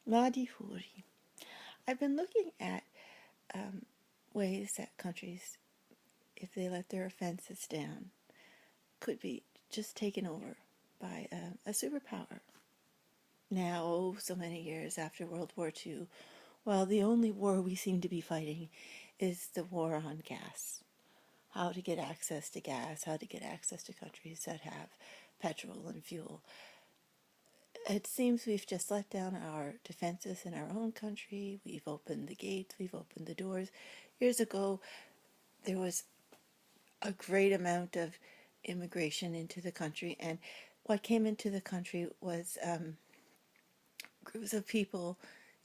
Ladihuri. I've been looking at ways that countries, if they let their offenses down, could be just taken over by a superpower. Now, so many years after World War II, well, the only war we seem to be fighting is the war on gas. How to get access to gas, how to get access to countries that have petrol and fuel. It seems we've just let down our defenses in our own country. We've opened the gates, we've opened the doors. Years ago, there was a great amount of immigration into the country, and what came into the country was groups of people,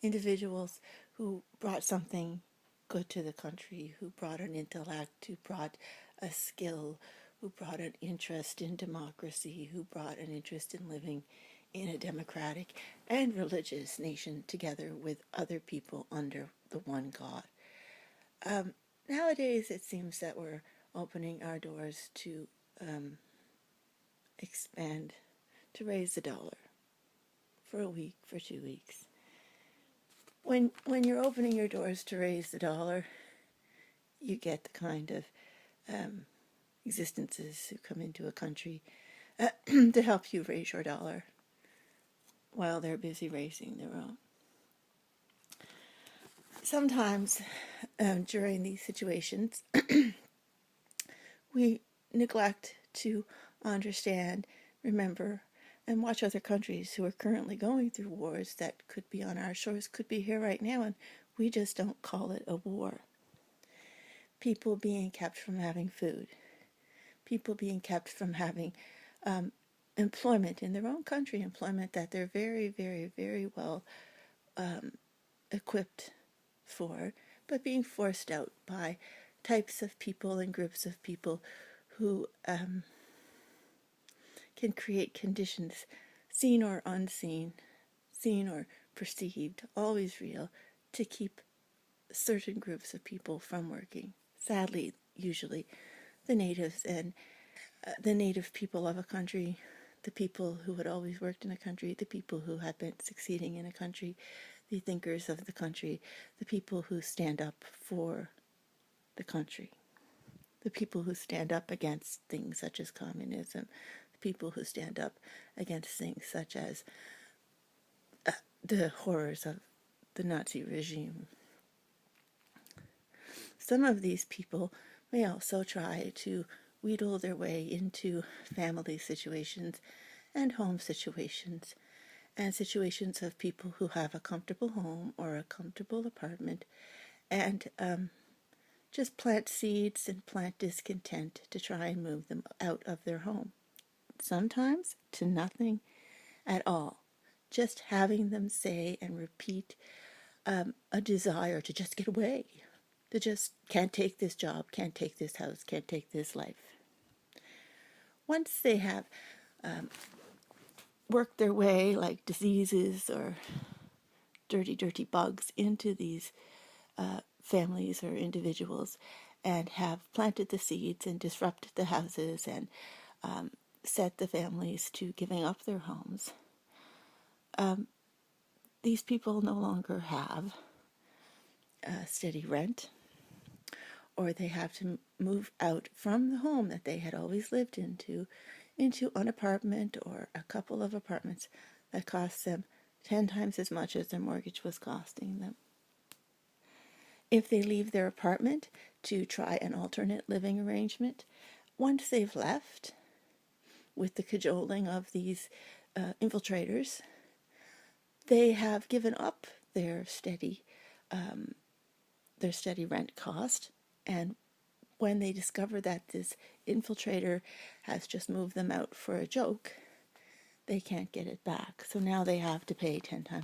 individuals who brought something good to the country, who brought an intellect, who brought a skill, who brought an interest in democracy, who brought an interest in living in a democratic and religious nation together with other people under the one God. Nowadays, it seems that we're opening our doors to expand, to raise the dollar for a week, for 2 weeks. When you're opening your doors to raise the dollar, you get the kind of existences who come into a country to help you raise your dollar while they're busy raising their own. Sometimes during these situations, we neglect to understand, remember, and watch other countries who are currently going through wars that could be on our shores, could be here right now, and we just don't call it a war. People being kept from having food. People being kept from having employment in their own country, employment that they're very, very, very well equipped for, but being forced out by types of people and groups of people who can create conditions, seen or unseen, seen or perceived, always real, to keep certain groups of people from working. Sadly, usually the natives and the native people of a country, the people who had always worked in a country, the people who had been succeeding in a country, the thinkers of the country, the people who stand up for the country, the people who stand up against things such as communism, the people who stand up against things such as the horrors of the Nazi regime. Some of these people may also try to wheedle their way into family situations and home situations, and situations of people who have a comfortable home or a comfortable apartment, and just plant seeds and plant discontent to try and move them out of their home. Sometimes to nothing at all. Just having them say and repeat a desire to just get away, to just can't take this job, can't take this house, can't take this life. Once they have worked their way like diseases or dirty bugs into these families or individuals, and have planted the seeds and disrupted the houses and set the families to giving up their homes, these people no longer have steady rent, or they have to move out from the home that they had always lived into an apartment or a couple of apartments that cost them 10 times as much as their mortgage was costing them. If they leave their apartment to try an alternate living arrangement, once they've left, with the cajoling of these infiltrators, they have given up their steady rent cost, and when they discover that this infiltrator has just moved them out for a joke, they can't get it back. So now they have to pay 10 times